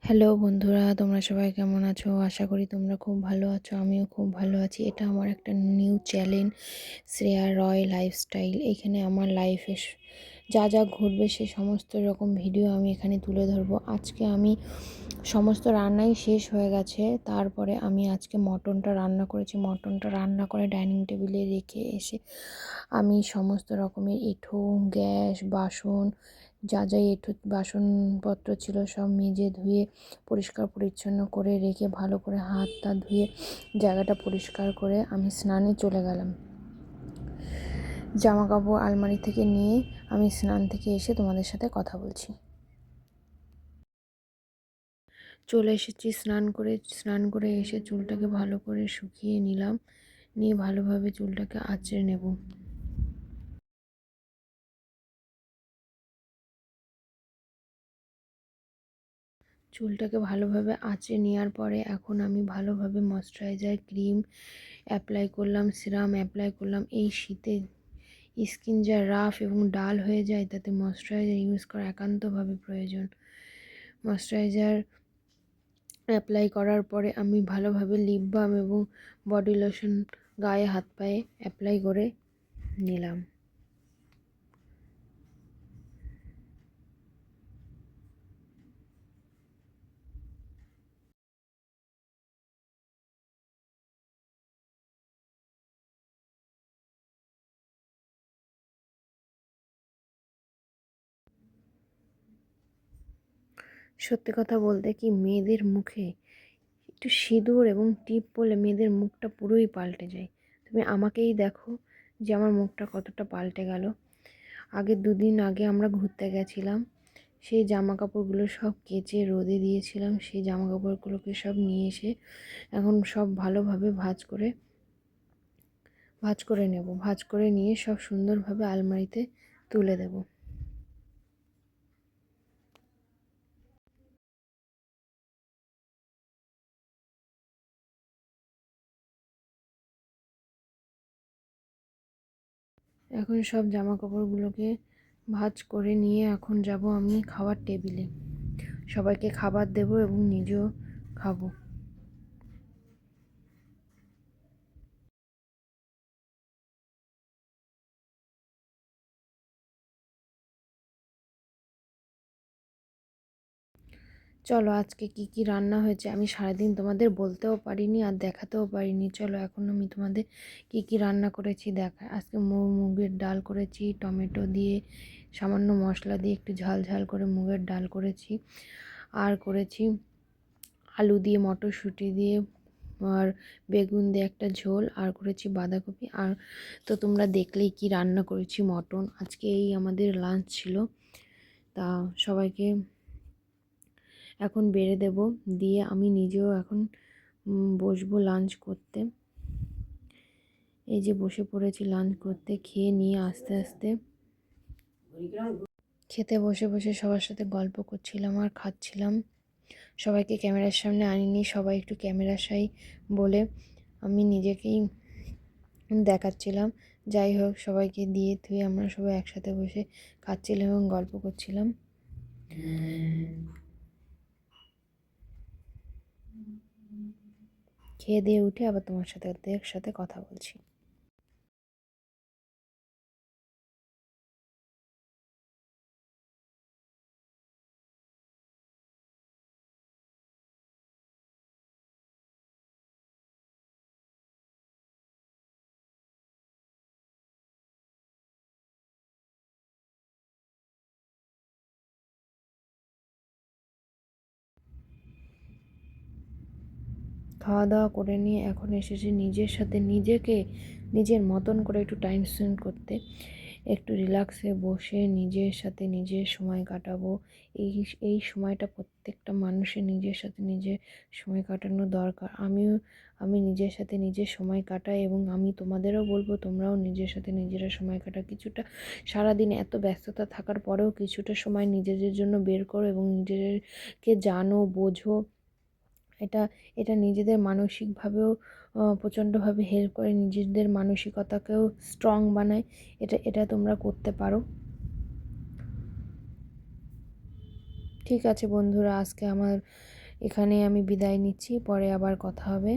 Hello বন্ধুরা, তোমরা সবাই কেমন আছো? আশা করি তোমরা খুব ভালো আছো। আমিও খুব ভালো আছি। এটা আমার একটা নিউ চ্যানেল, শ্রেয়া রয় লাইফস্টাইল। এখানে আমার লাইফে যা যা ঘটবে সে সমস্ত রকম ভিডিও আমি এখানে তুলে ধরবো। আজকে আমি সমস্ত রান্নাই শেষ হয়ে গেছে। তারপরে আমি আজকে মটনটা রান্না করেছি। মটনটা রান্না করে ডাইনিং টেবিলে রেখে এসে আমি সমস্ত রকমের এঁঠো, গ্যাস, বাসন, যা যা এঁঠো বাসনপত্র ছিল সব মেজে ধুয়ে পরিষ্কার পরিচ্ছন্ন করে রেখে ভালো করে হাত টা ধুয়ে জায়গাটা পরিষ্কার করে আমি স্নানে চলে গেলাম। জামা কাপড় আলমারি থেকে নিয়ে আমি স্নান থেকে এসে তোমাদের সাথে কথা বলছি। চলে এসেছি স্নান করে এসে চুলটাকে ভালো করে শুকিয়ে নিলাম। নিয়ে ভালোভাবে চুলটাকে আঁচড়ে নেব। চুলটাকে ভালোভাবে আঁচড়ে নেওয়ার পরে এখন আমি ভালোভাবে ময়শ্চারাইজার ক্রিম অ্যাপ্লাই করলাম, সিরাম অ্যাপ্লাই করলাম। এই শীতে স্কিন যা রাফ এবং ডাল হয়ে যায়, তাতে ময়শ্চারাইজার ইউজ করা একান্তভাবে প্রয়োজন। ময়শ্চারাইজার অ্যাপ্লাই করার পরে আমি ভালোভাবে লিপ বাম এবং বডি লোশন গায়ে হাত পায়ে অ্যাপ্লাই করে নিলাম। সত্যি কথা বলতে কি, মেয়েদের মুখে একটু সিঁদুর এবং টিপ পরলে মেয়েদের মুখটা পুরোই পাল্টে যায়। তুমি আমাকেই দেখো যে আমার মুখটা কতটা পাল্টে গেল। আগে 2 দিন আগে আমরা ঘুরতে গেছিলাম, সেই জামা কাপড়গুলো সব কেচে রোদে দিয়েছিলাম। সেই জামা কাপড়গুলোকে সব নিয়ে এসে এখন সব ভালোভাবে ভাঁজ করে নেব। ভাঁজ করে নিয়ে সব সুন্দরভাবে আলমারিতে তুলে দেব। এখন সব জামা কাপড়গুলোকে ভাঁজ করে নিয়ে এখন যাব আমি খাওয়ার টেবিলে। সবাইকে খাবার দেব এবং নিজেও খাবো। চলো আজকে কি কি রান্না হয়েছে আমি সারাদিন তোমাদের বলতেও পারিনি আর দেখাতেও পারিনি। চলো এখন আমি তোমাদের কি কি রান্না করেছি দেখা। আজকে মুগের ডাল করেছি টমেটো দিয়ে, সামান্য মশলা দিয়ে একটু ঝাল ঝাল করে মুগের ডাল করেছি। আর করেছি আলু দিয়ে, মটরশুঁটি দিয়ে আর বেগুন দিয়ে একটা ঝোল। আর করেছি বাঁধাকপি। আর তো তোমরা দেখলেই কি রান্না করেছি, মটন। আজকে এই আমাদের লাঞ্চ ছিল। তা সবাইকে এখন বেড়ে দেব, দিয়ে আমি নিজেও এখন বসবো লাঞ্চ করতে। এই যে বসে পড়েছি লাঞ্চ করতে। খেয়ে নিয়ে আস্তে আস্তে খেতে বসে বসে সবার সাথে গল্প করছিলাম আর খাচ্ছিলাম। সবাইকে ক্যামেরার সামনে আনিনি, সবাই একটু ক্যামেরা শাই বলে আমি নিজেকেই দেখাচ্ছিলাম। যাই হোক, সবাইকে দিয়ে ধুয়ে আমরা সবাই একসাথে বসে খাচ্ছিলাম এবং গল্প করছিলাম। খেয়ে দিয়ে উঠে আবার তোমার সাথে একসাথে কথা বলছি। খাওয়া দাওয়া করে নিয়ে এখন এসেছি নিজের সাথে নিজের মতন করে একটু টাইম স্পেন্ড করতে। একটু রিল্যাক্সে বসে নিজের সাথে নিজের সময় কাটাবো। এই এই সময়টা প্রত্যেকটা মানুষের নিজের সাথে নিজের সময় কাটানো দরকার। আমি নিজের সাথে নিজের সময় কাটাই এবং আমি তোমাদেরও বলবো তোমরাও নিজের সাথে নিজেরা সময় কাটাও। কিছুটা সারাদিন এত ব্যস্ততা থাকার পরেও কিছুটা সময় নিজেদের জন্য বের করো এবং নিজেদেরকে জানো, বোঝো। এটা এটা নিজেদের মানসিকভাবেও প্রচণ্ডভাবে হেল্প করে, নিজেদের মানসিকতাকেও স্ট্রং বানায়। এটা এটা তোমরা করতে পারো। ঠিক আছে বন্ধুরা, আজকে আমার এখানেই আমি বিদায় নিচ্ছি, পরে আবার কথা হবে।